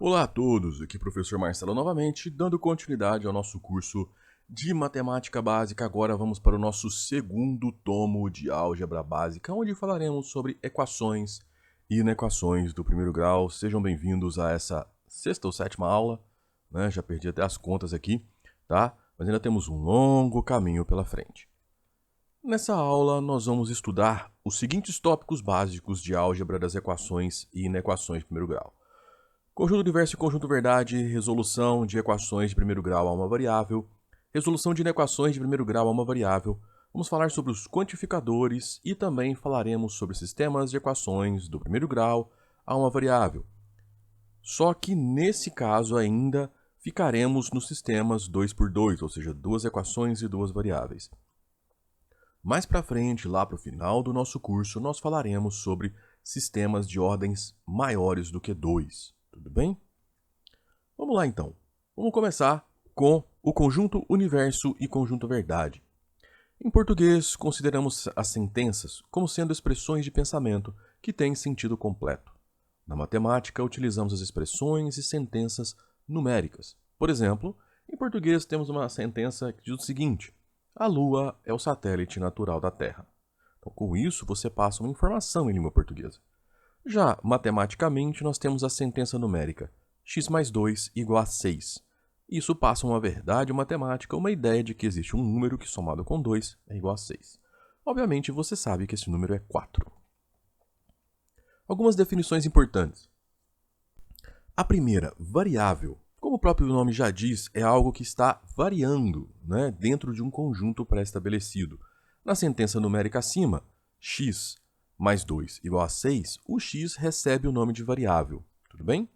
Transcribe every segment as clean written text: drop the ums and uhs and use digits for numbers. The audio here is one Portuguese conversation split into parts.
Olá a todos, aqui é o professor Marcelo novamente, dando continuidade ao nosso curso de Matemática Básica. Agora vamos para o nosso segundo tomo de Álgebra Básica, onde falaremos sobre equações e inequações do primeiro grau. Sejam bem-vindos a essa sexta ou sétima aula, né? Já perdi até as contas aqui, tá? Mas ainda temos um longo caminho pela frente. Nessa aula, nós vamos estudar os seguintes tópicos básicos de álgebra das equações e inequações de primeiro grau. Conjunto universo e conjunto verdade, resolução de equações de primeiro grau a uma variável, resolução de inequações de primeiro grau a uma variável. Vamos falar sobre os quantificadores e também falaremos sobre sistemas de equações do primeiro grau a uma variável. Só que nesse caso ainda ficaremos nos sistemas 2x2, ou seja, duas equações e duas variáveis. Mais para frente, lá para o final do nosso curso, nós falaremos sobre sistemas de ordens maiores do que 2. Tudo bem? Vamos lá então. Vamos começar com o conjunto universo e conjunto verdade. Em português, consideramos as sentenças como sendo expressões de pensamento que têm sentido completo. Na matemática, utilizamos as expressões e sentenças numéricas. Por exemplo, em português temos uma sentença que diz o seguinte: a Lua é o satélite natural da Terra. Então, com isso, você passa uma informação em língua portuguesa. Já matematicamente, nós temos a sentença numérica x mais 2 igual a 6. Isso passa uma verdade matemática, uma ideia de que existe um número que somado com 2 é igual a 6. Obviamente, você sabe que esse número é 4. Algumas definições importantes. A primeira, variável. Como o próprio nome já diz, é algo que está variando, dentro de um conjunto pré-estabelecido. Na sentença numérica acima, x mais 2 igual a 6, o x recebe o nome de variável. Tudo bem?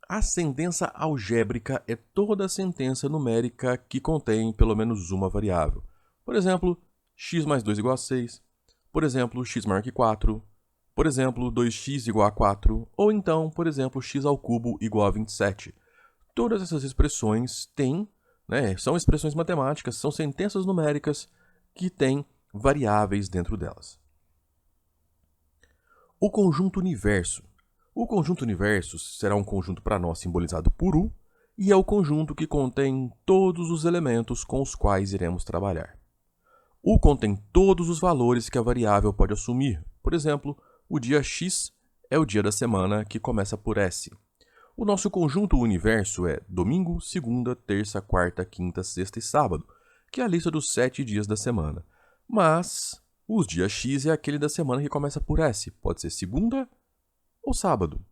A sentença algébrica é toda a sentença numérica que contém pelo menos uma variável. Por exemplo, x mais 2 igual a 6. Por exemplo, x maior que 4. Por exemplo, 2x igual a 4. Ou então, por exemplo, x ao cubo igual a 27. Todas essas expressões têm, são expressões matemáticas, são sentenças numéricas que têm variáveis dentro delas. O conjunto universo. O conjunto universo será um conjunto para nós simbolizado por U, e é o conjunto que contém todos os elementos com os quais iremos trabalhar. U contém todos os valores que a variável pode assumir. Por exemplo, o dia x é o dia da semana que começa por S. O nosso conjunto universo é domingo, segunda, terça, quarta, quinta, sexta e sábado, que é a lista dos 7 dias da semana. Mas os dias x é aquele da semana que começa por S. Pode ser segunda ou sábado.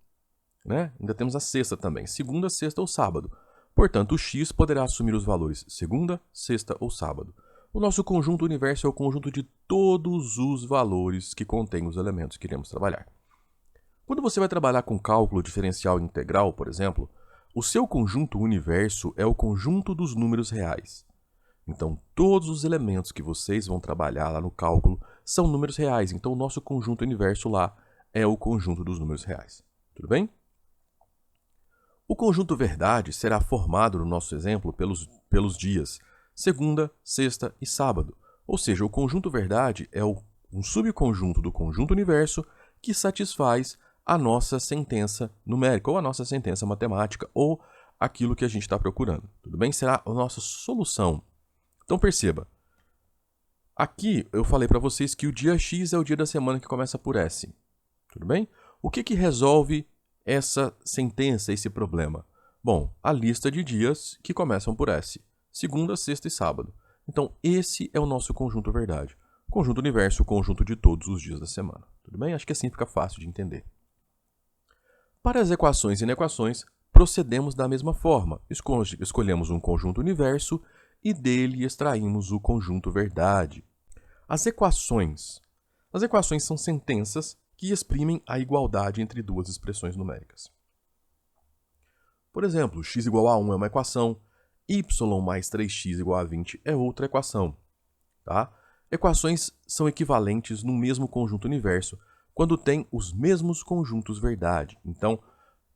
Ainda temos a sexta também, segunda, sexta ou sábado. Portanto, o x poderá assumir os valores segunda, sexta ou sábado. O nosso conjunto universo é o conjunto de todos os valores que contém os elementos que iremos trabalhar. Quando você vai trabalhar com cálculo diferencial integral, por exemplo, o seu conjunto universo é o conjunto dos números reais. Então, todos os elementos que vocês vão trabalhar lá no cálculo são números reais. Então, o nosso conjunto universo lá é o conjunto dos números reais. Tudo bem? O conjunto verdade será formado, no nosso exemplo, pelos dias segunda, sexta e sábado. Ou seja, o conjunto verdade é um subconjunto do conjunto universo que satisfaz a nossa sentença numérica, ou a nossa sentença matemática, ou aquilo que a gente está procurando. Tudo bem? Será a nossa solução. Então perceba, aqui eu falei para vocês que o dia X é o dia da semana que começa por S. Tudo bem? O que resolve essa sentença, esse problema? Bom, a lista de dias que começam por S. Segunda, sexta e sábado. Então, esse é o nosso conjunto verdade. Conjunto universo, o conjunto de todos os dias da semana. Tudo bem? Acho que assim fica fácil de entender. Para as equações e inequações, procedemos da mesma forma. Escolhemos um conjunto universo e dele extraímos o conjunto verdade. As equações. As equações são sentenças que exprimem a igualdade entre duas expressões numéricas. Por exemplo, x igual a 1 é uma equação, y mais 3x igual a 20 é outra equação. Tá? Equações são equivalentes no mesmo conjunto universo quando têm os mesmos conjuntos verdade. Então,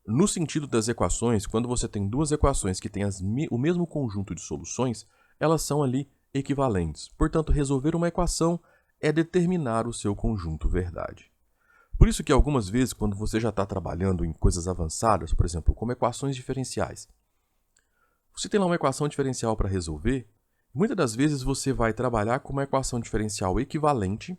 no sentido das equações, quando você tem duas equações que têm o mesmo conjunto de soluções, elas são ali equivalentes. Portanto, resolver uma equação é determinar o seu conjunto verdade. Por isso que algumas vezes, quando você já está trabalhando em coisas avançadas, por exemplo, como equações diferenciais, você tem lá uma equação diferencial para resolver, muitas das vezes você vai trabalhar com uma equação diferencial equivalente,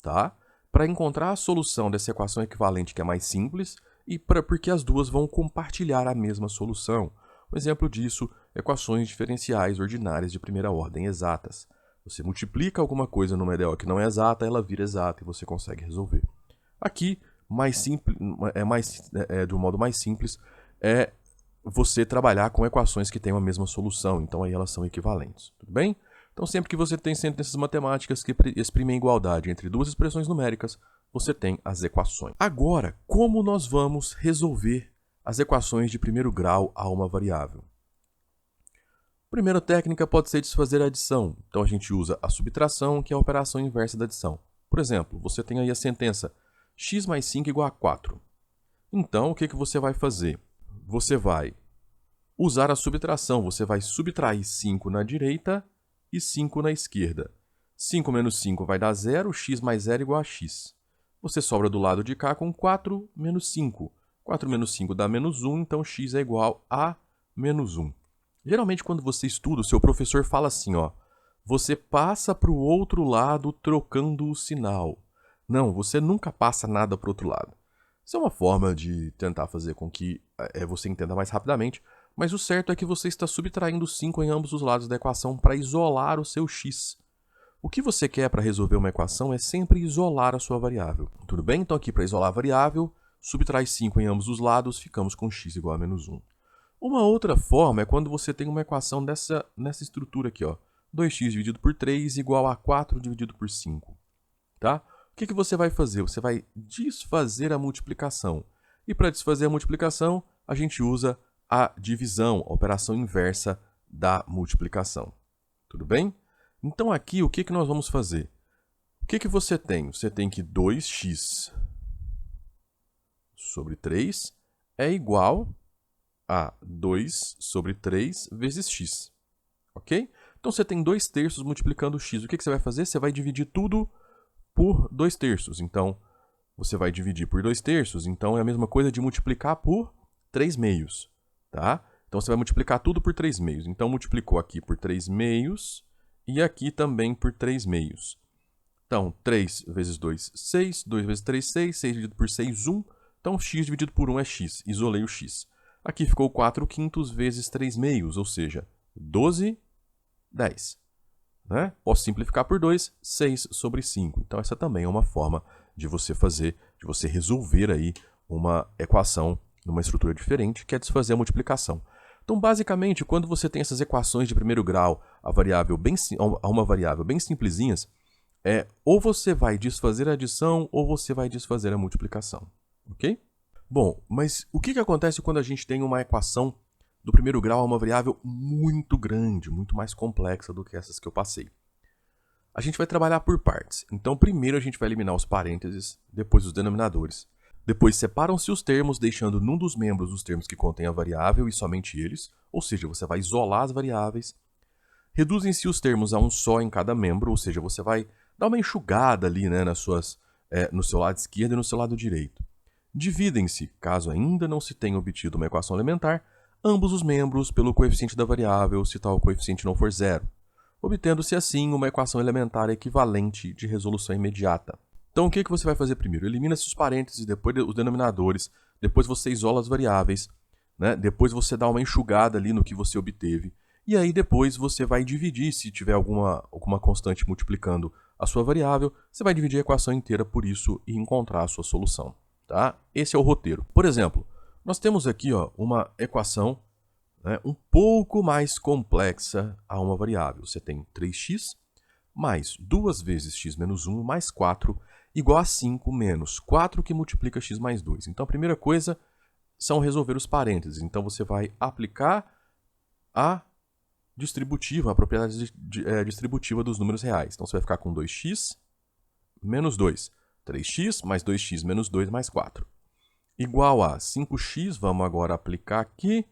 tá? Para encontrar a solução dessa equação equivalente que é mais simples e porque as duas vão compartilhar a mesma solução. Um exemplo disso, equações diferenciais ordinárias de primeira ordem exatas. Você multiplica alguma coisa numa EDO que não é exata, ela vira exata e você consegue resolver. Aqui, de um modo mais simples, é você trabalhar com equações que têm a mesma solução, então aí elas são equivalentes, tudo bem? Então sempre que você tem sentenças matemáticas que exprimem igualdade entre duas expressões numéricas, você tem as equações. Agora, como nós vamos resolver as equações de primeiro grau a uma variável? Primeira técnica pode ser desfazer a adição, então a gente usa a subtração, que é a operação inversa da adição. Por exemplo, você tem aí a sentença x mais 5 igual a 4. Então, o que você vai fazer? Você vai usar a subtração, você vai subtrair 5 na direita e 5 na esquerda. 5 menos 5 vai dar 0, x mais 0 igual a x. Você sobra do lado de cá com 4 menos 5. 4 menos 5 dá menos 1, então x é igual a menos 1. Geralmente, quando você estuda, o seu professor fala assim, ó, você passa para o outro lado trocando o sinal. Não, você nunca passa nada para o outro lado. Isso é uma forma de tentar fazer com que você entenda mais rapidamente, mas o certo é que você está subtraindo 5 em ambos os lados da equação para isolar o seu x. O que você quer para resolver uma equação é sempre isolar a sua variável. Tudo bem? Então aqui para isolar a variável, subtrai 5 em ambos os lados, ficamos com x igual a menos 1. Uma outra forma é quando você tem uma equação nessa estrutura aqui, ó, 2x dividido por 3 igual a 4 dividido por 5. Tá? O que você vai fazer? Você vai desfazer a multiplicação. E para desfazer a multiplicação, a gente usa a divisão, a operação inversa da multiplicação. Tudo bem? Então aqui, o que nós vamos fazer? O que você tem? Você tem que 2x sobre 3 é igual a 2 sobre 3 vezes x. Ok? Então você tem 2/3 multiplicando x. O que você vai fazer? Você vai dividir tudo por 2/3. Então, você vai dividir por 2/3, então é a mesma coisa de multiplicar por 3/2, tá? Então, você vai multiplicar tudo por 3/2. Então, multiplicou aqui por 3/2 e aqui também por 3/2. Então, 3 vezes 2, 6. 2 vezes 3, 6. 6 dividido por 6, 1. Então, x dividido por 1 é x. Isolei o x. Aqui ficou 4/5 vezes 3/2, ou seja, 12, 10. Né? Posso simplificar por 2, 6 sobre 5. Então, essa também é uma forma de você resolver aí uma equação numa estrutura diferente, que é desfazer a multiplicação. Então, basicamente, quando você tem essas equações de primeiro grau a uma variável bem simplesinhas, ou você vai desfazer a adição ou você vai desfazer a multiplicação. Ok? Bom, mas o que acontece quando a gente tem uma equação do primeiro grau a uma variável muito grande, muito mais complexa do que essas que eu passei? A gente vai trabalhar por partes. Então, primeiro a gente vai eliminar os parênteses, depois os denominadores. Depois separam-se os termos, deixando num dos membros os termos que contêm a variável e somente eles, ou seja, você vai isolar as variáveis. Reduzem-se os termos a um só em cada membro, ou seja, você vai dar uma enxugada ali, né, no seu lado esquerdo e no seu lado direito. Dividem-se, caso ainda não se tenha obtido uma equação elementar, ambos os membros pelo coeficiente da variável, se tal coeficiente não for zero, obtendo-se assim uma equação elementar equivalente de resolução imediata. Então o que você vai fazer primeiro? Elimina-se os parênteses, depois os denominadores, depois você isola as variáveis, né? Depois você dá uma enxugada ali no que você obteve, e aí depois você vai dividir, se tiver alguma constante multiplicando a sua variável, você vai dividir a equação inteira por isso e encontrar a sua solução. Tá? Esse é o roteiro. Por exemplo, nós temos aqui uma equação, né, um pouco mais complexa a uma variável. Você tem 3x mais 2 vezes x menos 1 mais 4 igual a 5 menos 4 que multiplica x mais 2. Então, a primeira coisa são resolver os parênteses. Então, você vai aplicar a distributiva, a propriedade distributiva dos números reais. Então, você vai ficar com 2x menos 2. 3x mais 2x menos 2 mais 4. Igual a 5x, vamos agora aplicar aqui,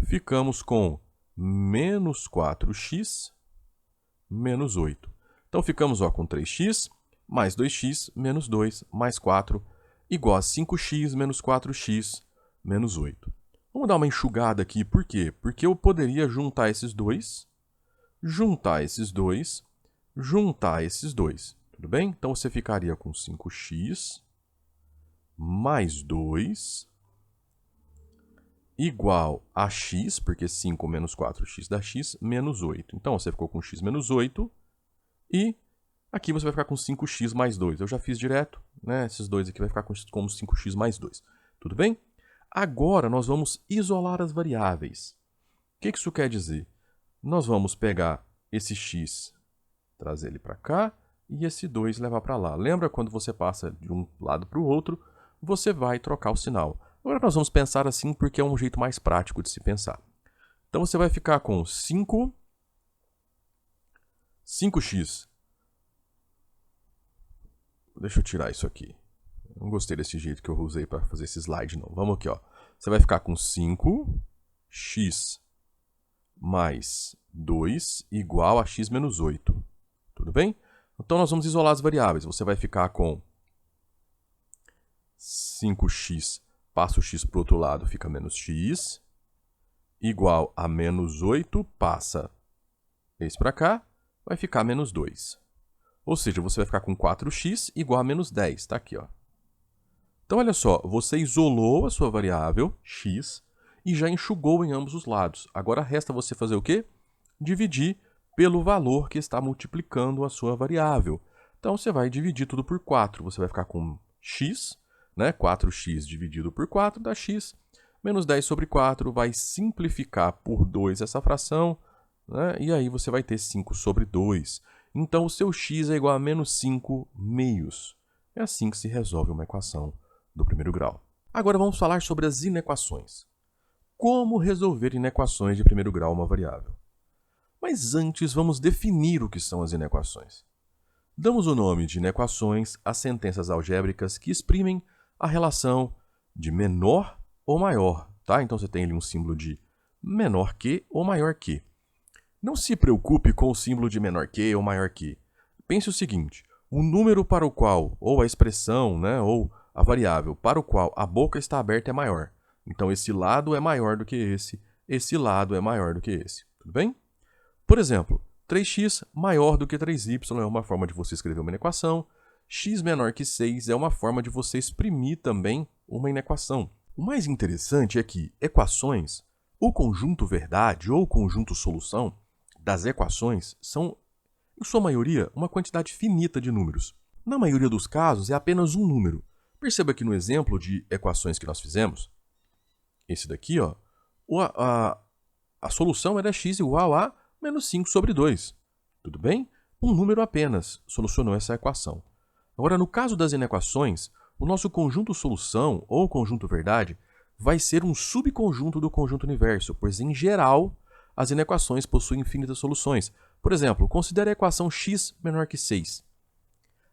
ficamos com menos 4x menos 8. Então, ficamos com 3x mais 2x menos 2 mais 4. igual a 5x menos 4x menos 8. Vamos dar uma enxugada aqui, por quê? Porque eu poderia juntar esses dois, juntar esses dois, juntar esses dois, tudo bem? Então você ficaria com 5x mais 2 igual a x, porque 5 menos 4x dá x, menos 8. Então você ficou com x menos 8 e aqui você vai ficar com 5x mais 2. Eu já fiz direto, né? Esses dois aqui vai ficar como 5x mais 2. Tudo bem? Agora nós vamos isolar as variáveis. O que isso quer dizer? Nós vamos pegar esse x, trazer ele para cá, e esse 2 levar para lá. Lembra quando você passa de um lado para o outro, você vai trocar o sinal. Agora nós vamos pensar assim porque é um jeito mais prático de se pensar. Então você vai ficar com 5x. Deixa eu tirar isso aqui. Não gostei desse jeito que eu usei para fazer esse slide, não. Vamos aqui, ó. Você vai ficar com 5x mais 2 igual a x menos 8. Tudo bem? Então, nós vamos isolar as variáveis. Você vai ficar com 5x, passa o x para o outro lado, fica menos x, igual a menos 8, passa esse para cá, vai ficar menos 2. Ou seja, você vai ficar com 4x igual a menos 10. Está aqui, ó. Então, olha só, você isolou a sua variável, x, e já enxugou em ambos os lados. Agora resta você fazer o quê? Dividir pelo valor que está multiplicando a sua variável. Então, você vai dividir tudo por 4. Você vai ficar com x, né? 4x dividido por 4 dá x. Menos 10 sobre 4 vai simplificar por 2 essa fração, né? E aí você vai ter 5 sobre 2. Então, o seu x é igual a menos 5 meios. É assim que se resolve uma equação do primeiro grau. Agora vamos falar sobre as inequações. Como resolver inequações de primeiro grau uma variável? Mas antes vamos definir o que são as inequações. Damos o nome de inequações às sentenças algébricas que exprimem a relação de menor ou maior, tá? Então você tem ali um símbolo de menor que ou maior que. Não se preocupe com o símbolo de menor que ou maior que. Pense o seguinte, o número para o qual, ou a expressão, né, ou a variável para o qual a boca está aberta é maior. Então, esse lado é maior do que esse lado é maior do que esse. Tudo bem? Por exemplo, 3x maior do que 3y é uma forma de você escrever uma inequação. X menor que 6 é uma forma de você exprimir também uma inequação. O mais interessante é que equações, o conjunto verdade ou o conjunto solução das equações são, em sua maioria, uma quantidade finita de números. Na maioria dos casos, é apenas um número. Perceba que no exemplo de equações que nós fizemos, esse daqui, ó, a solução era x igual a menos 5 sobre 2. Tudo bem? Um número apenas solucionou essa equação. Agora, no caso das inequações, o nosso conjunto solução, ou conjunto verdade, vai ser um subconjunto do conjunto universo, pois, em geral, as inequações possuem infinitas soluções. Por exemplo, considere a equação x menor que 6.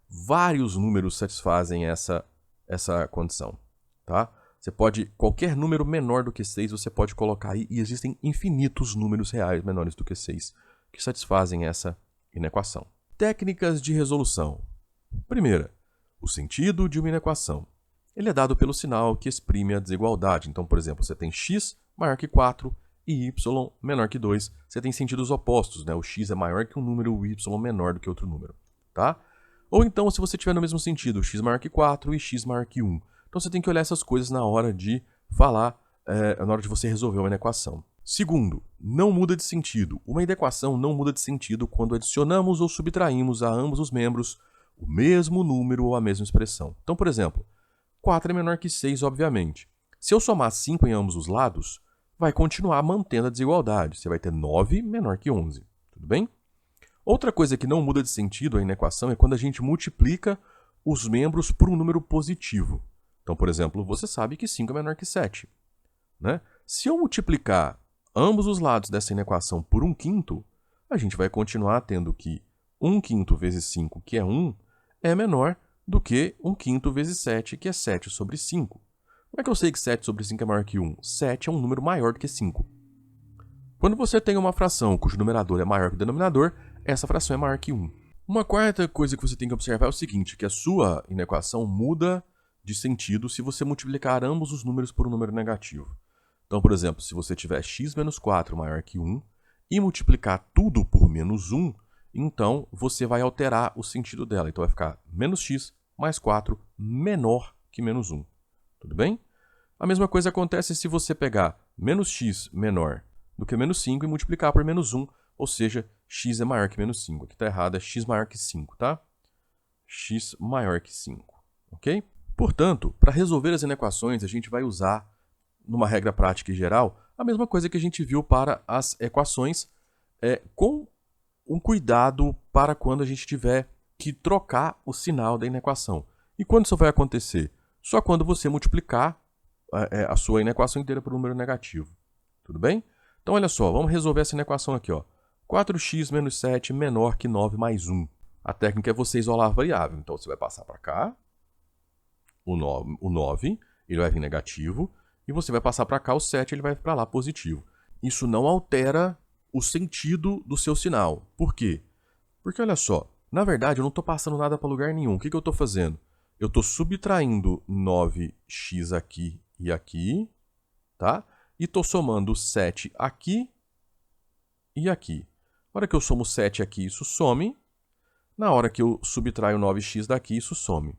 Vários números satisfazem essa condição, tá? Você pode, qualquer número menor do que 6, você pode colocar aí, e existem infinitos números reais menores do que 6 que satisfazem essa inequação. Técnicas de resolução. Primeira, o sentido de uma inequação. Ele é dado pelo sinal que exprime a desigualdade. Então, por exemplo, você tem x maior que 4 e y menor que 2. Você tem sentidos opostos, né? O x é maior que um número, o y menor do que outro número, tá? Ou então, se você tiver no mesmo sentido, x maior que 4 e x maior que 1. Então, você tem que olhar essas coisas na hora de falar, na hora de você resolver uma inequação. Segundo, não muda de sentido. Uma inequação não muda de sentido quando adicionamos ou subtraímos a ambos os membros o mesmo número ou a mesma expressão. Então, por exemplo, 4 é menor que 6, obviamente. Se eu somar 5 em ambos os lados, vai continuar mantendo a desigualdade. Você vai ter 9 menor que 11. Tudo bem? Outra coisa que não muda de sentido a inequação é quando a gente multiplica os membros por um número positivo. Então, por exemplo, você sabe que 5 é menor que 7. Né? Se eu multiplicar ambos os lados dessa inequação por 1/5, a gente vai continuar tendo que 1/5 vezes 5, que é 1, é menor do que 1/5 vezes 7, que é 7 sobre 5. Como é que eu sei que 7 sobre 5 é maior que 1? 7 é um número maior do que 5. Quando você tem uma fração cujo numerador é maior que o denominador, essa fração é maior que 1. Uma quarta coisa que você tem que observar é o seguinte, que a sua inequação muda de sentido se você multiplicar ambos os números por um número negativo. Então, por exemplo, se você tiver x menos 4 maior que 1 e multiplicar tudo por menos 1, então você vai alterar o sentido dela. Então vai ficar menos x mais 4 menor que menos 1. Tudo bem? A mesma coisa acontece se você pegar menos x menor do que menos 5 e multiplicar por menos 1, ou seja, x é maior que menos 5. Aqui está errado, é x maior que 5, tá? X maior que 5, ok? Portanto, para resolver as inequações, a gente vai usar, numa regra prática e geral, a mesma coisa que a gente viu para as equações, com um cuidado para quando a gente tiver que trocar o sinal da inequação. E quando isso vai acontecer? Só quando você multiplicar a sua inequação inteira por um número negativo. Tudo bem? Então, olha só, vamos resolver essa inequação aqui, ó. 4x menos 7 menor que 9 mais 1. A técnica é você isolar a variável. Então, você vai passar para cá, o 9, ele vai vir negativo, e você vai passar para cá o 7, ele vai para lá positivo. Isso não altera o sentido do seu sinal. Por quê? Porque, olha só, na verdade, eu não estou passando nada para lugar nenhum. O que eu estou fazendo? Eu estou subtraindo 9x aqui e aqui, tá? E estou somando 7 aqui e aqui. Na hora que eu somo 7 aqui, isso some. Na hora que eu subtraio 9x daqui, isso some.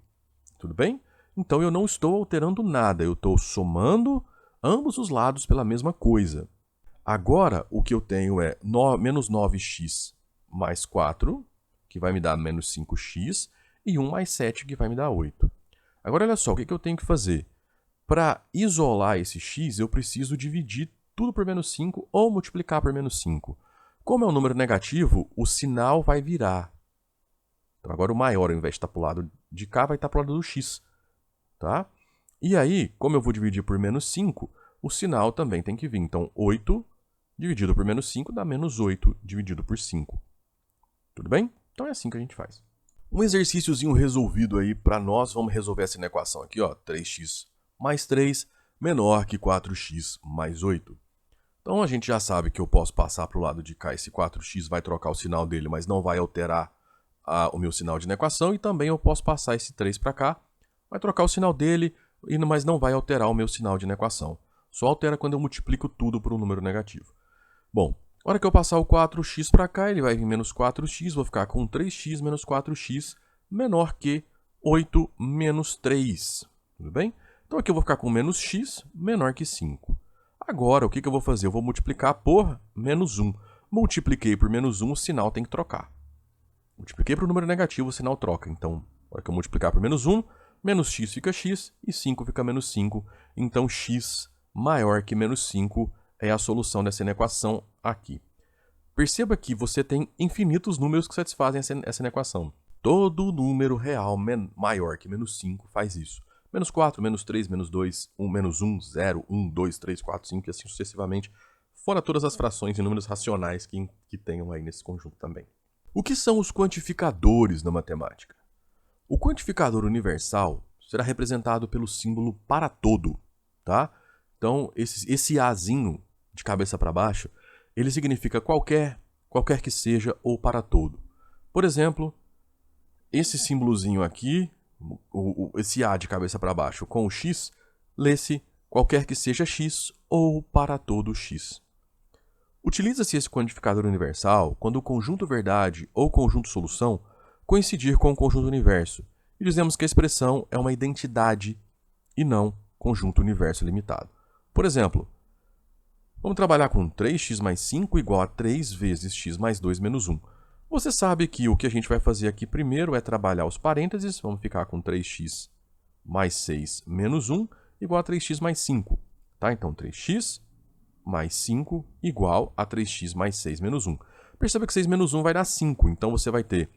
Tudo bem? Então, eu não estou alterando nada. Eu estou somando ambos os lados pela mesma coisa. Agora, o que eu tenho é menos 9x mais 4, que vai me dar menos 5x, e 1 mais 7, que vai me dar 8. Agora, olha só, o que eu tenho que fazer? Para isolar esse x, eu preciso dividir tudo por menos 5 ou multiplicar por menos 5. Como é um número negativo, o sinal vai virar. Então, agora o maior, ao invés de estar para o lado de cá, vai estar para o lado do x. Tá? E aí, como eu vou dividir por menos 5, o sinal também tem que vir. Então, 8 dividido por menos 5 dá menos 8 dividido por 5. Tudo bem? Então é assim que a gente faz. Um exercíciozinho resolvido aí para nós. Vamos resolver essa equação aqui, ó. 3x mais 3 menor que 4x mais 8. Então a gente já sabe que eu posso passar para o lado de cá. Esse 4x vai trocar o sinal dele, mas não vai alterar o meu sinal de inequação. E também eu posso passar esse 3 para cá. Vai trocar o sinal dele, mas não vai alterar o meu sinal de inequação. Só altera quando eu multiplico tudo por um número negativo. Bom, na hora que eu passar o 4x para cá, ele vai vir menos 4x, vou ficar com 3x menos 4x menor que 8 menos 3. Tudo bem? Então aqui eu vou ficar com menos x menor que 5. Agora, o que eu vou fazer? Eu vou multiplicar por menos 1. Multipliquei por menos 1, o sinal tem que trocar. Multipliquei por um número negativo, o sinal troca. Então, na hora que eu multiplicar por menos 1, menos x fica x e 5 fica menos 5. Então, x maior que menos 5 é a solução dessa inequação aqui. Perceba que você tem infinitos números que satisfazem essa inequação. Todo número real maior que menos 5 faz isso. Menos 4, menos 3, menos 2, 1, menos 1, 0, 1, 2, 3, 4, 5 e assim sucessivamente. Fora todas as frações e números racionais que tenham aí nesse conjunto também. O que são os quantificadores na matemática? O quantificador universal será representado pelo símbolo para todo, tá? Então, esse Azinho de cabeça para baixo, ele significa qualquer que seja ou para todo. Por exemplo, esse símbolozinho aqui, esse A de cabeça para baixo com o X, lê-se qualquer que seja X ou para todo X. Utiliza-se esse quantificador universal quando o conjunto verdade ou conjunto solução coincidir com o conjunto universo, e dizemos que a expressão é uma identidade e não conjunto universo limitado. Por exemplo, vamos trabalhar com 3x mais 5 igual a 3 vezes x mais 2 menos 1. Você sabe que o que a gente vai fazer aqui primeiro é trabalhar os parênteses. Vamos ficar com 3x mais 6 menos 1 igual a 3x mais 5. Tá? Então, 3x mais 5 igual a 3x mais 6 menos 1. Perceba que 6 menos 1 vai dar 5. Então, você vai ter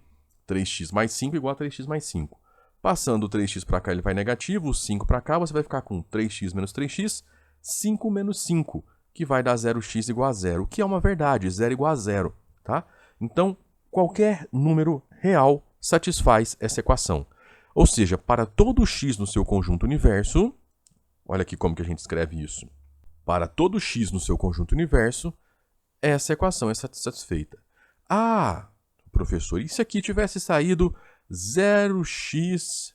3x mais 5 igual a 3x mais 5. Passando o 3x para cá, ele vai negativo. O 5 para cá, você vai ficar com 3x menos 3x, 5 menos 5, que vai dar 0x igual a 0, o que é uma verdade, 0 igual a 0. Tá? Então, qualquer número real satisfaz essa equação. Ou seja, para todo x no seu conjunto universo, olha aqui como que a gente escreve isso. Para todo x no seu conjunto universo, essa equação é satisfeita. Ah, professor, e se aqui tivesse saído 0x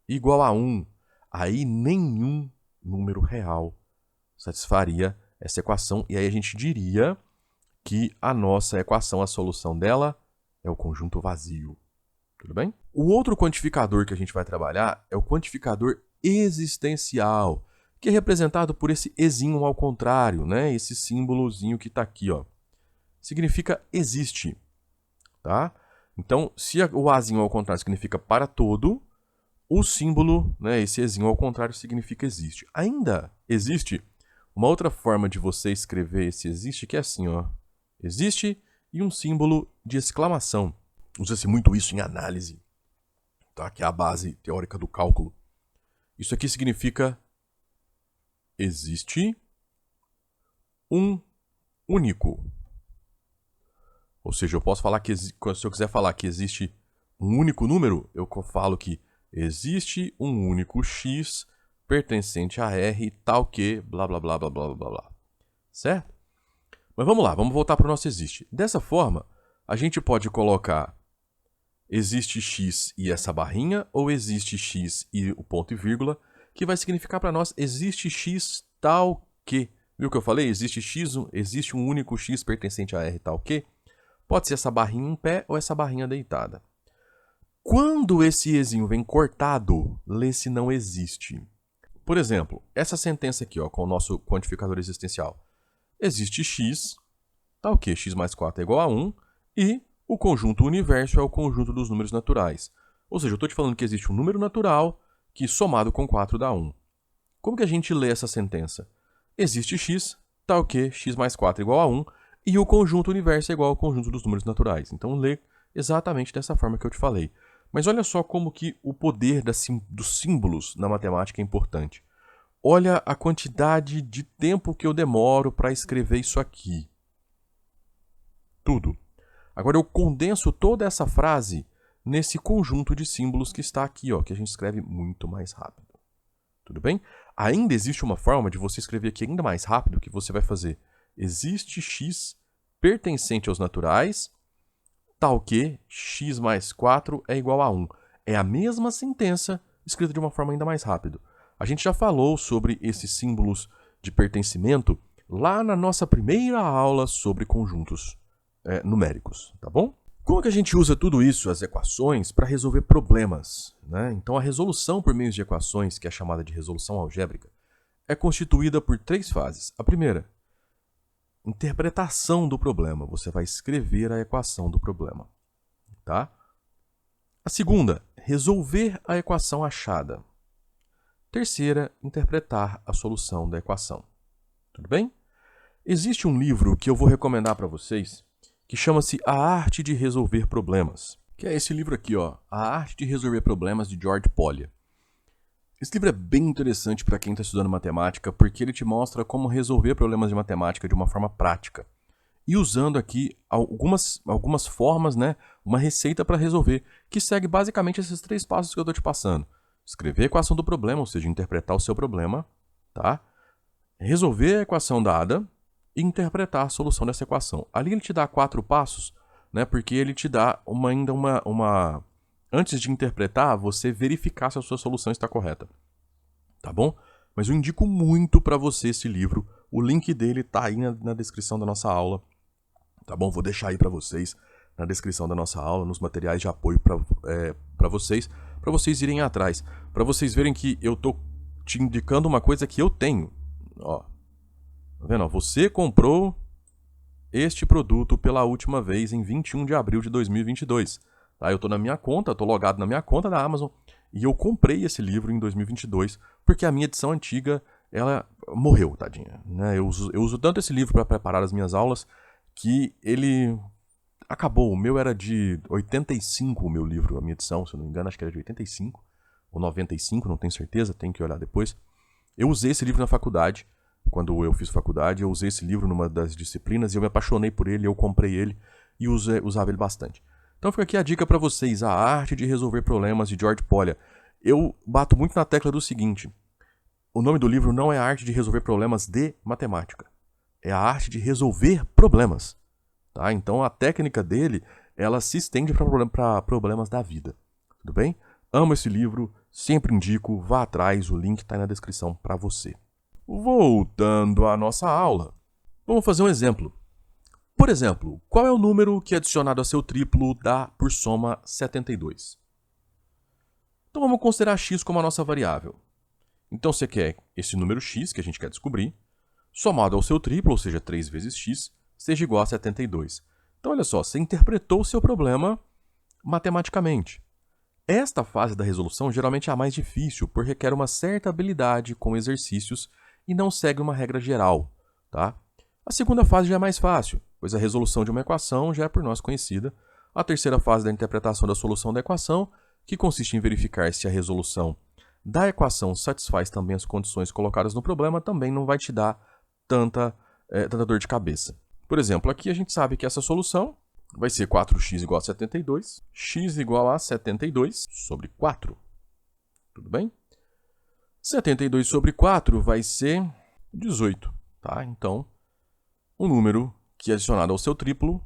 igual a 1? aí nenhum número real satisfaria essa equação, e aí a gente diria que a nossa equação, a solução dela, é o conjunto vazio. Tudo bem? O outro quantificador que a gente vai trabalhar é o quantificador existencial, que é representado por esse ezinho ao contrário, né? Esse símbolozinho que está aqui, ó. Significa existe, tá? Então, se o azinho ao contrário significa para todo, o símbolo, né, esse ezinho ao contrário, significa existe. Ainda existe uma outra forma de você escrever esse existe, que é assim, ó. Existe e um símbolo de exclamação. Usa-se muito isso em análise, tá? Que é a base teórica do cálculo. Isso aqui significa existe um único. Ou seja, eu posso falar que se eu quiser falar que existe um único número, eu falo que existe um único x pertencente a R, tal que blá blá blá blá blá blá blá. Certo? Mas vamos lá, vamos voltar para o nosso existe. Dessa forma, a gente pode colocar existe x e essa barrinha, ou existe x e o ponto e vírgula, que vai significar para nós existe x tal que. Viu o que eu falei? Existe x, existe um único x pertencente a R tal que. Pode ser essa barrinha em pé ou essa barrinha deitada. Quando esse ezinho vem cortado, lê-se não existe. Por exemplo, essa sentença aqui, ó, com o nosso quantificador existencial. Existe x, tal que x mais 4 é igual a 1, e o conjunto universo é o conjunto dos números naturais. Ou seja, eu estou te falando que existe um número natural que somado com 4 dá 1. Como que a gente lê essa sentença? Existe x, tal que x mais 4 é igual a 1, e o conjunto universo é igual ao conjunto dos números naturais. Então, lê exatamente dessa forma que eu te falei. Mas olha só como que o poder dos símbolos na matemática é importante. Olha a quantidade de tempo que eu demoro para escrever isso aqui. Tudo. Agora eu condenso toda essa frase nesse conjunto de símbolos que está aqui, ó, que a gente escreve muito mais rápido. Tudo bem? Ainda existe uma forma de você escrever aqui ainda mais rápido, que você vai fazer. Existe x pertencente aos naturais, tal que x mais 4 é igual a 1. É a mesma sentença escrita de uma forma ainda mais rápida. A gente já falou sobre esses símbolos de pertencimento lá na nossa primeira aula sobre conjuntos numéricos, tá bom? Como que a gente usa tudo isso, as equações, para resolver problemas, né? Então a resolução por meio de equações, que é chamada de resolução algébrica, é constituída por 3 fases. A primeira, interpretação do problema. Você vai escrever a equação do problema, tá? A segunda, resolver a equação achada. Terceira, interpretar a solução da equação. Tudo bem? Existe um livro que eu vou recomendar para vocês que chama-se A Arte de Resolver Problemas, que é esse livro aqui, ó, A Arte de Resolver Problemas, de George Polya. Esse livro é bem interessante para quem está estudando matemática, porque ele te mostra como resolver problemas de matemática de uma forma prática. E usando aqui algumas formas, né, uma receita para resolver, que segue basicamente esses 3 passos que eu estou te passando. Escrever a equação do problema, ou seja, interpretar o seu problema, tá? Resolver a equação dada e interpretar a solução dessa equação. Ali ele te dá 4 passos, né, porque ele te dá ainda uma... Antes de interpretar, você verificar se a sua solução está correta. Tá bom? Mas eu indico muito para você esse livro. O link dele tá aí na descrição da nossa aula. Tá bom? Vou deixar aí para vocês na descrição da nossa aula, nos materiais de apoio para vocês irem atrás. Para vocês verem que eu tô te indicando uma coisa que eu tenho. Ó. Tá vendo? Você comprou este produto pela última vez em 21 de abril de 2022. Tá? Eu estou na minha conta, estou logado na minha conta da Amazon e eu comprei esse livro em 2022 porque a minha edição antiga ela morreu, tadinha. Né? Eu uso tanto esse livro para preparar as minhas aulas que ele acabou. O meu era de 85, o meu livro, a minha edição, se eu não me engano, acho que era de 85 ou 95, não tenho certeza, tenho que olhar depois. Eu usei esse livro na faculdade, quando eu fiz faculdade, eu usei esse livro numa das disciplinas e eu me apaixonei por ele, eu comprei ele e usava ele bastante. Então fica aqui a dica para vocês, A Arte de Resolver Problemas, de George Polya. Eu bato muito na tecla do seguinte, o nome do livro não é A Arte de Resolver Problemas de Matemática, é A Arte de Resolver Problemas. Tá? Então a técnica dele, ela se estende para problemas da vida. Tudo bem? Amo esse livro, sempre indico, vá atrás, o link está aí na descrição para você. Voltando à nossa aula, vamos fazer um exemplo. Por exemplo, qual é o número que adicionado a seu triplo dá por soma 72? Então vamos considerar x como a nossa variável. Então você quer esse número x, que a gente quer descobrir, somado ao seu triplo, ou seja, 3 vezes x, seja igual a 72. Então olha só, você interpretou o seu problema matematicamente. Esta fase da resolução geralmente é a mais difícil, porque requer uma certa habilidade com exercícios e não segue uma regra geral, tá? A segunda fase já é mais fácil, pois a resolução de uma equação já é por nós conhecida. A terceira fase da interpretação da solução da equação, que consiste em verificar se a resolução da equação satisfaz também as condições colocadas no problema, também não vai te dar tanta dor de cabeça. Por exemplo, aqui a gente sabe que essa solução vai ser 4x igual a 72, x igual a 72 sobre 4. Tudo bem? 72 sobre 4 vai ser 18, tá? Então, o número que adicionado ao seu triplo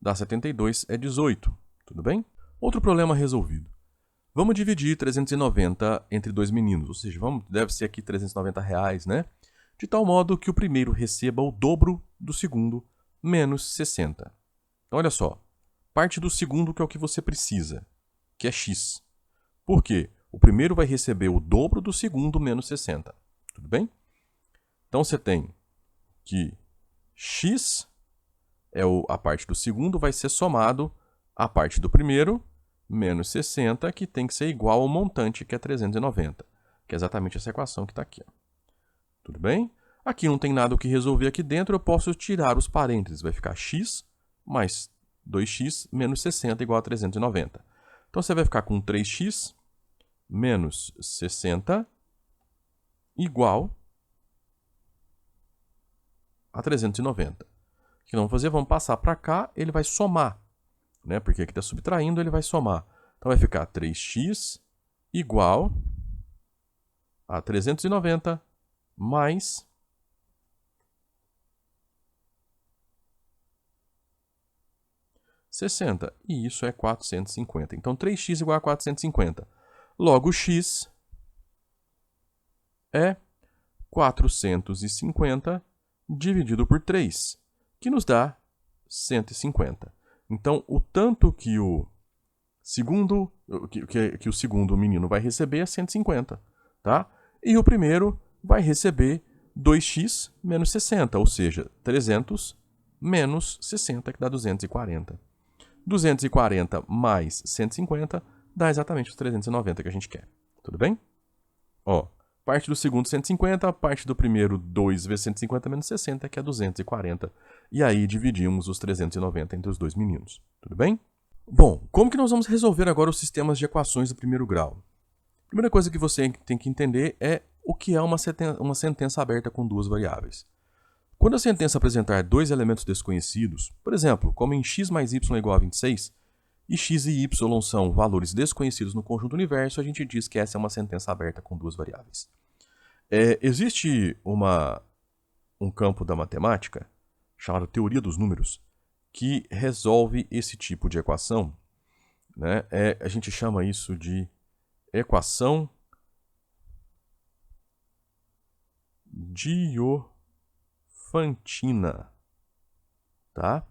dá 72 é 18, tudo bem? Outro problema resolvido. Vamos dividir 390 entre dois meninos, ou seja, deve ser aqui R$390, né? De tal modo que o primeiro receba o dobro do segundo menos 60. Então, olha só, parte do segundo que é o que você precisa, que é x. Por quê? O primeiro vai receber o dobro do segundo menos 60, tudo bem? Então, você tem que x a parte do segundo vai ser somado à parte do primeiro, menos 60, que tem que ser igual ao montante, que é 390, que é exatamente essa equação que está aqui. Ó. Tudo bem? Aqui não tem nada o que resolver aqui dentro, eu posso tirar os parênteses. Vai ficar x mais 2x menos 60 igual a 390. Então, você vai ficar com 3x menos 60 igual a 390. O que nós vamos fazer? Vamos passar para cá, ele vai somar, né? Porque aqui está subtraindo, ele vai somar. Então, vai ficar 3x igual a 390 mais 60, e isso é 450. Então, 3x igual a 450. Logo, x é 450 dividido por 3, que nos dá 150. Então, o tanto que o segundo menino vai receber é 150, tá? E o primeiro vai receber 2x menos 60, ou seja, 300 menos 60, que dá 240. 240 mais 150 dá exatamente os 390 que a gente quer. Tudo bem? Ó, parte do segundo 150, parte do primeiro 2 vezes 150 menos 60, que é 240. E aí dividimos os 390 entre os dois meninos. Tudo bem? Bom, como que nós vamos resolver agora os sistemas de equações do primeiro grau? A primeira coisa que você tem que entender é o que é uma sentença aberta com duas variáveis. Quando a sentença apresentar dois elementos desconhecidos, por exemplo, como em x mais y igual a 26, e x e y são valores desconhecidos no conjunto universo, a gente diz que essa é uma sentença aberta com duas variáveis. Existe um campo da matemática, chamado teoria dos números, que resolve esse tipo de equação. Né? A gente chama isso de equação Diofantina, tá?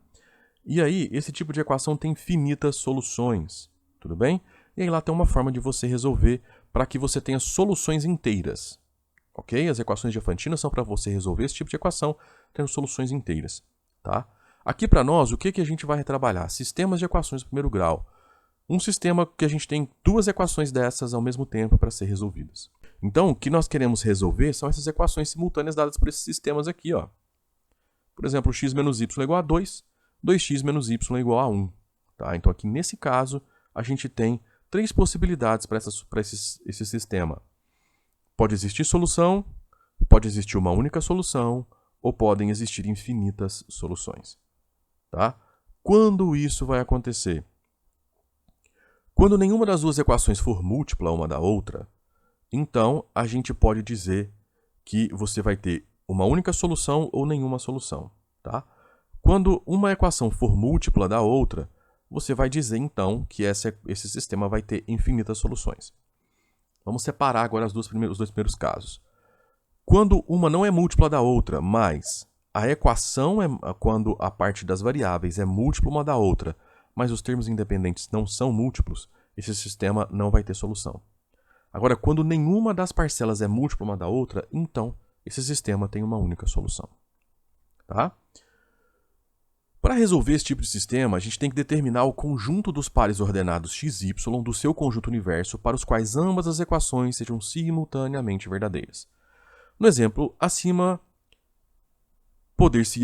E aí, esse tipo de equação tem infinitas soluções, tudo bem? E aí lá tem uma forma de você resolver para que você tenha soluções inteiras, ok? As equações Diofantina são para você resolver esse tipo de equação tendo soluções inteiras, tá? Aqui para nós, o que a gente vai trabalhar? Sistemas de equações do primeiro grau. Um sistema que a gente tem duas equações dessas ao mesmo tempo para ser resolvidas. Então, o que nós queremos resolver são essas equações simultâneas dadas por esses sistemas aqui, ó. Por exemplo, x menos y igual a 2, 2x menos y igual a 1. Tá? Então, aqui nesse caso, a gente tem três possibilidades para esse sistema. Pode existir solução, pode existir uma única solução, ou podem existir infinitas soluções. Tá? Quando isso vai acontecer? Quando nenhuma das duas equações for múltipla uma da outra, então a gente pode dizer que você vai ter uma única solução ou nenhuma solução. Tá? Quando uma equação for múltipla da outra, você vai dizer então que esse sistema vai ter infinitas soluções. Vamos separar agora os dois primeiros casos. Quando uma não é múltipla da outra, mas a equação é quando a parte das variáveis é múltipla uma da outra, mas os termos independentes não são múltiplos, esse sistema não vai ter solução. Agora, quando nenhuma das parcelas é múltipla uma da outra, então esse sistema tem uma única solução. Tá? Para resolver esse tipo de sistema, a gente tem que determinar o conjunto dos pares ordenados x e y do seu conjunto universo para os quais ambas as equações sejam simultaneamente verdadeiras. No exemplo acima, poder-se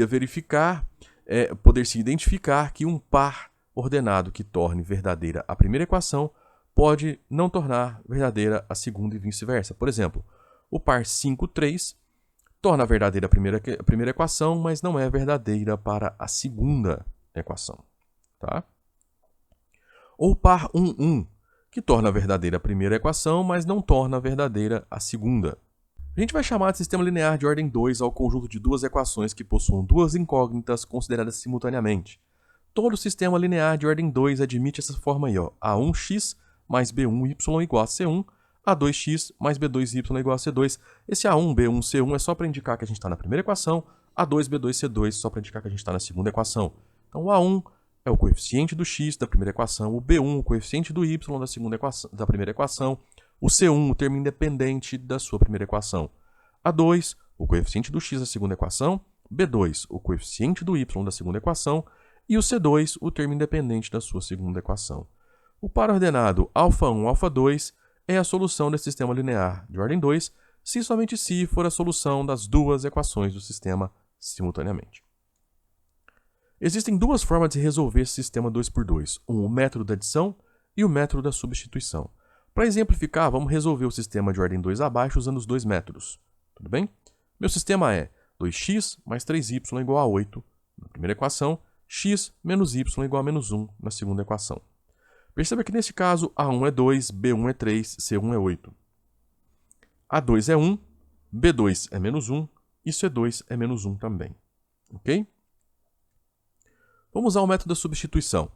identificar que um par ordenado que torne verdadeira a primeira equação pode não tornar verdadeira a segunda e vice-versa. Por exemplo, o par 5, 3 torna verdadeira a primeira equação, mas não é verdadeira para a segunda equação. Tá? Ou o par 1, 1, que torna verdadeira a primeira equação, mas não torna verdadeira a segunda. A gente vai chamar de sistema linear de ordem 2 ao conjunto de duas equações que possuam duas incógnitas consideradas simultaneamente. Todo sistema linear de ordem 2 admite essa forma aí, ó, A1x mais B1y igual a C1, A2x mais B2y igual a C2. Esse A1, B1, C1 é só para indicar que a gente está na primeira equação, A2, B2, C2 só para indicar que a gente está na segunda equação. Então o A1 é o coeficiente do x da primeira equação, o B1 o coeficiente do y da primeira equação, o C1 o termo independente da sua primeira equação, A2 o coeficiente do x da segunda equação, B2 o coeficiente do y da segunda equação e o C2 o termo independente da sua segunda equação. O par ordenado α1, α2 é a solução desse sistema linear de ordem 2, se e somente se for a solução das duas equações do sistema simultaneamente. Existem duas formas de resolver esse sistema 2x2, o método da adição e o método da substituição. Para exemplificar, vamos resolver o sistema de ordem 2 abaixo usando os dois métodos. Tudo bem? Meu sistema é 2x mais 3y igual a 8 na primeira equação, x menos y igual a menos 1 na segunda equação. Perceba que nesse caso A1 é 2, B1 é 3, C1 é 8. A2 é 1, B2 é menos 1 e C2 é menos 1 também. Ok? Vamos usar o método da substituição. O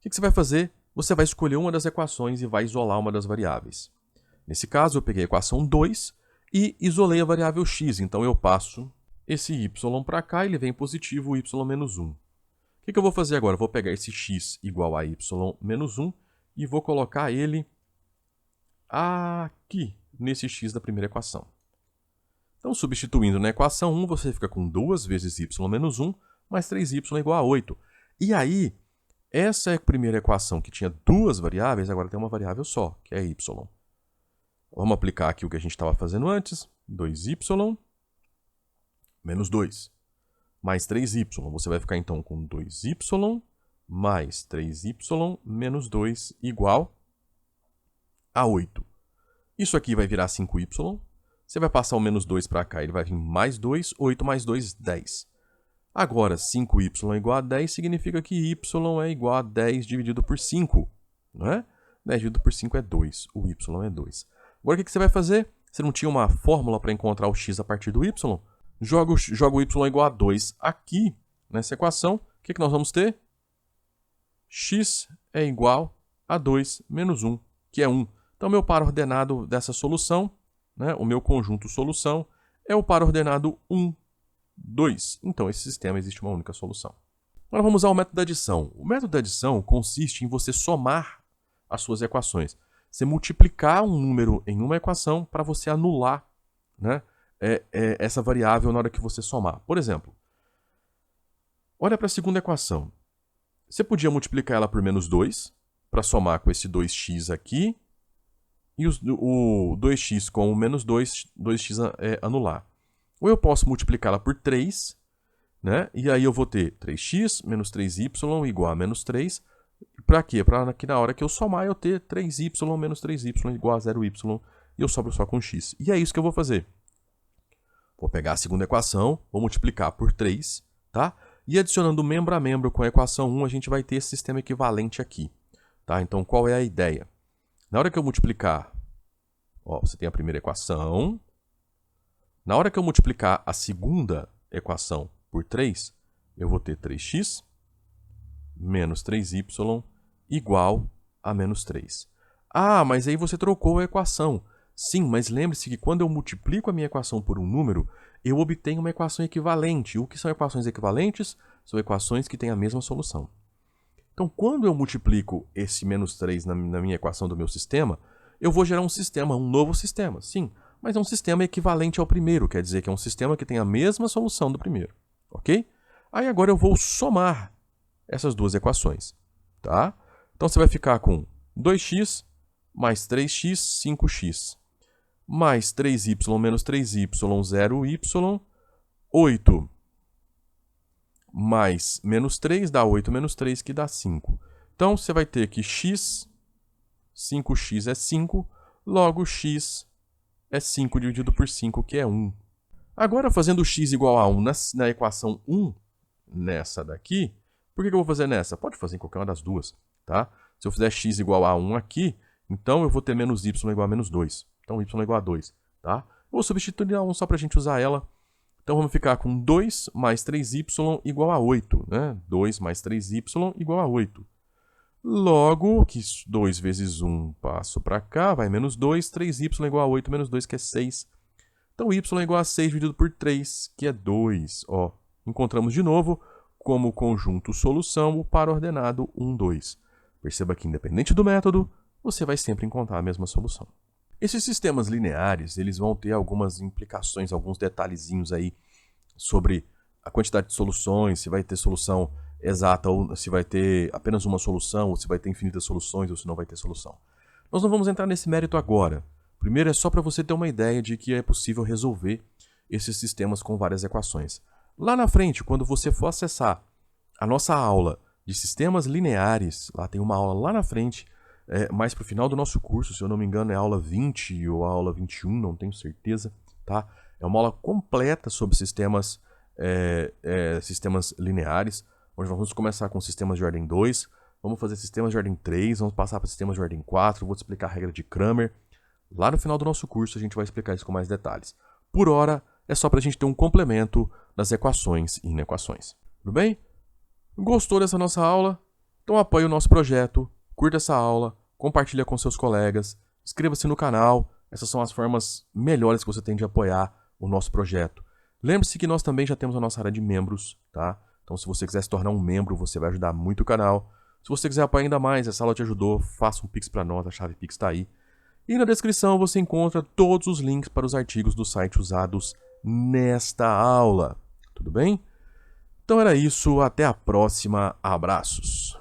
que você vai fazer? Você vai escolher uma das equações e vai isolar uma das variáveis. Nesse caso, eu peguei a equação 2 e isolei a variável x. Então, eu passo esse y para cá e ele vem positivo, y menos 1. O que eu vou fazer agora? Eu vou pegar esse x igual a y menos 1 e vou colocar ele aqui, nesse x da primeira equação. Então, substituindo na equação 1, você fica com 2 vezes y menos 1 mais 3y igual a 8. E aí, essa é a primeira equação que tinha duas variáveis, agora tem uma variável só, que é y. Vamos aplicar aqui o que a gente estava fazendo antes. 2y menos 2 mais 3y. Você vai ficar então com 2y mais 3y menos 2 igual a 8. Isso aqui vai virar 5y. Você vai passar o menos 2 para cá, ele vai vir mais 2, 8 mais 2, 10. Agora, 5y igual a 10 significa que y é igual a 10 dividido por 5. Não é? 10 dividido por 5 é 2, o y é 2. Agora, o que você vai fazer? Você não tinha uma fórmula para encontrar o x a partir do y? Joga o y igual a 2 aqui, nessa equação. O que nós vamos ter? X é igual a 2 menos 1, que é 1. Então, meu par ordenado dessa solução, né, o meu conjunto solução, é o par ordenado 1, 2. Então, esse sistema existe uma única solução. Agora vamos usar o método da adição. O método da adição consiste em você somar as suas equações. Você multiplicar um número em uma equação para você anular, né, essa variável na hora que você somar. Por exemplo, olha para a segunda equação. Você podia multiplicar ela por menos 2 para somar com esse 2x aqui e o 2x com o menos 2, 2x anular. Ou eu posso multiplicá-la por 3, né? E aí eu vou ter 3x menos 3y igual a menos 3. Para quê? Para que na hora que eu somar eu ter 3y menos 3y igual a 0y e eu sobro só com x. E é isso que eu vou fazer. Vou pegar a segunda equação, vou multiplicar por 3, tá? E adicionando membro a membro com a equação 1, a gente vai ter esse sistema equivalente aqui. Tá? Então, qual é a ideia? Na hora que eu multiplicar, ó, você tem a primeira equação. Na hora que eu multiplicar a segunda equação por 3, eu vou ter 3x menos 3y igual a menos 3. Ah, mas aí você trocou a equação. Sim, mas lembre-se que quando eu multiplico a minha equação por um número, eu obtenho uma equação equivalente. O que são equações equivalentes? São equações que têm a mesma solução. Então, quando eu multiplico esse menos 3 na minha equação do meu sistema, eu vou gerar um sistema, um novo sistema. Sim, mas é um sistema equivalente ao primeiro, quer dizer que é um sistema que tem a mesma solução do primeiro. Ok? Aí agora eu vou somar essas duas equações. Tá? Então você vai ficar com 2x mais 3x, 5x. Mais 3y menos 3y, 0y, 8 mais menos 3 dá 8 menos 3, que dá 5. Então, você vai ter que x, 5x é 5, logo x é 5 dividido por 5, que é 1. Agora, fazendo x igual a 1 na equação 1, nessa daqui, por que eu vou fazer nessa? Pode fazer em qualquer uma das duas, tá? Se eu fizer x igual a 1 aqui, então eu vou ter menos y igual a menos 2. Então, y igual a 2, tá? Eu vou substituir a 1 só para a gente usar ela. Então, vamos ficar com 2 mais 3y igual a 8, né? 2 mais 3y igual a 8. Logo, que 2 vezes 1 passo para cá, vai menos 2, 3y igual a 8 menos 2, que é 6. Então, y é igual a 6 dividido por 3, que é 2. Ó, encontramos de novo como conjunto solução o par ordenado 1, 2. Perceba que, independente do método, você vai sempre encontrar a mesma solução. Esses sistemas lineares, eles vão ter algumas implicações, alguns detalhezinhos aí sobre a quantidade de soluções, se vai ter solução exata ou se vai ter apenas uma solução, ou se vai ter infinitas soluções ou se não vai ter solução. Nós não vamos entrar nesse mérito agora. Primeiro é só para você ter uma ideia de que é possível resolver esses sistemas com várias equações. Lá na frente, quando você for acessar a nossa aula de sistemas lineares, lá tem uma aula lá na frente, mais para o final do nosso curso, se eu não me engano é a aula 20 ou a aula 21, não tenho certeza, tá? É uma aula completa sobre sistemas lineares, onde nós vamos começar com sistemas de ordem 2, vamos fazer sistemas de ordem 3, vamos passar para sistemas de ordem 4, vou te explicar a regra de Cramer. Lá no final do nosso curso a gente vai explicar isso com mais detalhes. Por hora, é só para a gente ter um complemento das equações e inequações. Tudo bem? Gostou dessa nossa aula? Então apoie o nosso projeto, curta essa aula, compartilha com seus colegas, inscreva-se no canal. Essas são as formas melhores que você tem de apoiar o nosso projeto. Lembre-se que nós também já temos a nossa área de membros, tá? Então se você quiser se tornar um membro, você vai ajudar muito o canal. Se você quiser apoiar ainda mais, essa aula te ajudou, faça um Pix para nós, a chave Pix está aí. E na descrição você encontra todos os links para os artigos do site usados nesta aula. Tudo bem? Então era isso, até a próxima, abraços!